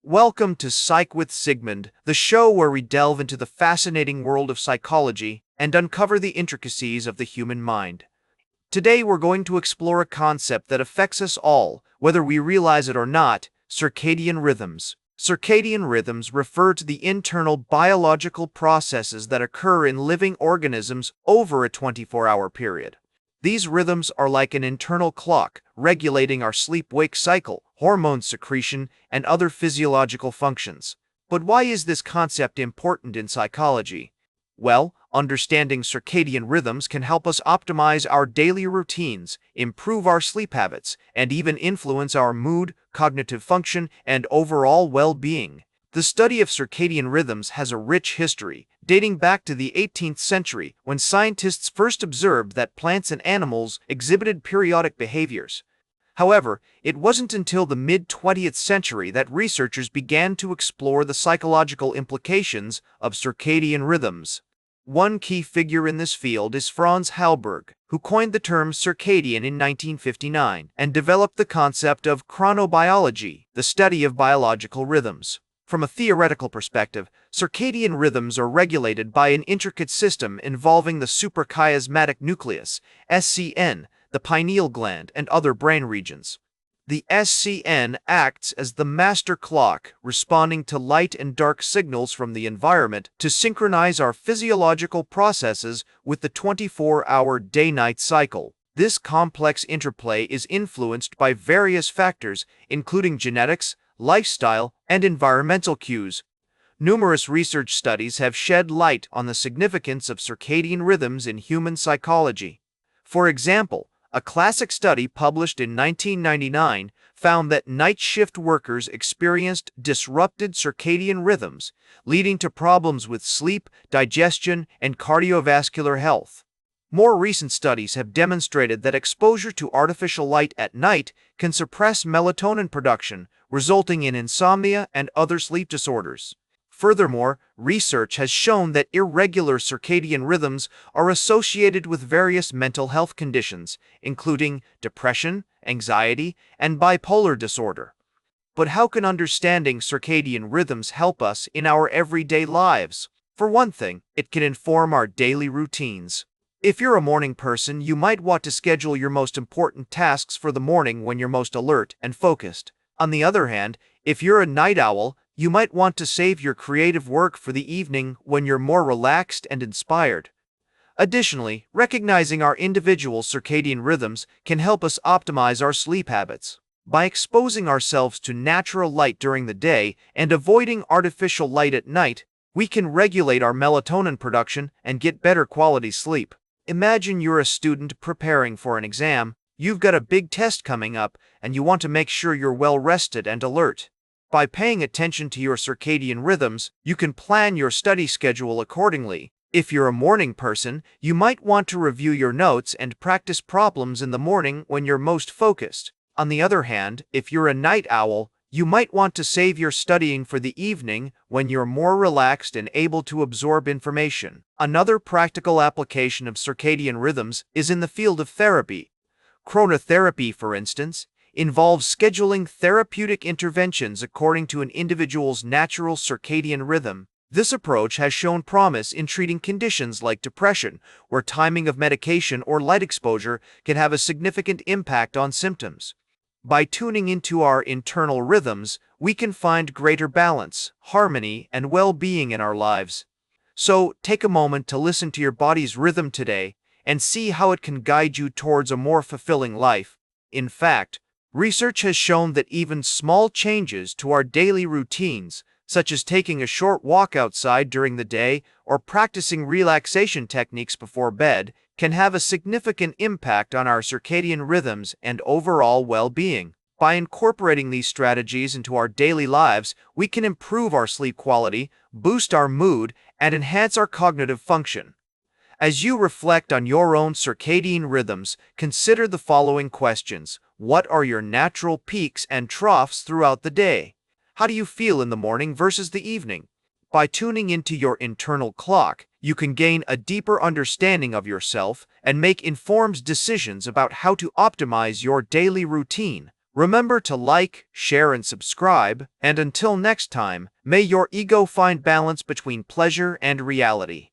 Welcome to Psych with Sigmund, the show where we delve into the fascinating world of psychology and uncover the intricacies of the human mind. Today we're going to explore a concept that affects us all, whether we realize it or not: circadian rhythms. Circadian rhythms refer to the internal biological processes that occur in living organisms over a 24-hour period. These rhythms are like an internal clock, regulating our sleep-wake cycle, hormone secretion, and other physiological functions. But why is this concept important in psychology? Well, understanding circadian rhythms can help us optimize our daily routines, improve our sleep habits, and even influence our mood, cognitive function, and overall well-being. The study of circadian rhythms has a rich history, dating back to the 18th century when scientists first observed that plants and animals exhibited periodic behaviors. However, it wasn't until the mid-20th century that researchers began to explore the psychological implications of circadian rhythms. One key figure in this field is Franz Halberg, who coined the term circadian in 1959 and developed the concept of chronobiology, the study of biological rhythms. From a theoretical perspective, circadian rhythms are regulated by an intricate system involving the suprachiasmatic nucleus, SCN, the pineal gland, and other brain regions. The SCN acts as the master clock, responding to light and dark signals from the environment to synchronize our physiological processes with the 24-hour day-night cycle. This complex interplay is influenced by various factors, including genetics, lifestyle, and environmental cues. Numerous research studies have shed light on the significance of circadian rhythms in human psychology. For example, a classic study published in 1999 found that night shift workers experienced disrupted circadian rhythms, leading to problems with sleep, digestion, and cardiovascular health. More recent studies have demonstrated that exposure to artificial light at night can suppress melatonin production, resulting in insomnia and other sleep disorders. Furthermore, research has shown that irregular circadian rhythms are associated with various mental health conditions, including depression, anxiety, and bipolar disorder. But how can understanding circadian rhythms help us in our everyday lives? For one thing, it can inform our daily routines. If you're a morning person, you might want to schedule your most important tasks for the morning when you're most alert and focused. On the other hand, if you're a night owl, you might want to save your creative work for the evening when you're more relaxed and inspired. Additionally, recognizing our individual circadian rhythms can help us optimize our sleep habits. By exposing ourselves to natural light during the day and avoiding artificial light at night, we can regulate our melatonin production and get better quality sleep. Imagine you're a student preparing for an exam. You've got a big test coming up, and you want to make sure you're well rested and alert. By paying attention to your circadian rhythms, you can plan your study schedule accordingly. If you're a morning person, you might want to review your notes and practice problems in the morning when you're most focused. On the other hand, if you're a night owl, you might want to save your studying for the evening when you're more relaxed and able to absorb information. Another practical application of circadian rhythms is in the field of therapy. Chronotherapy, for instance, involves scheduling therapeutic interventions according to an individual's natural circadian rhythm. This approach has shown promise in treating conditions like depression, where timing of medication or light exposure can have a significant impact on symptoms. By tuning into our internal rhythms, we can find greater balance, harmony, and well-being in our lives. So, take a moment to listen to your body's rhythm today and see how it can guide you towards a more fulfilling life. In fact, research has shown that even small changes to our daily routines, such as taking a short walk outside during the day or practicing relaxation techniques before bed, can have a significant impact on our circadian rhythms and overall well-being. By incorporating these strategies into our daily lives, we can improve our sleep quality, boost our mood, and enhance our cognitive function. As you reflect on your own circadian rhythms, consider the following questions. What are your natural peaks and troughs throughout the day? How do you feel in the morning versus the evening? By tuning into your internal clock, you can gain a deeper understanding of yourself and make informed decisions about how to optimize your daily routine. Remember to like, share, and subscribe, and until next time, may your ego find balance between pleasure and reality.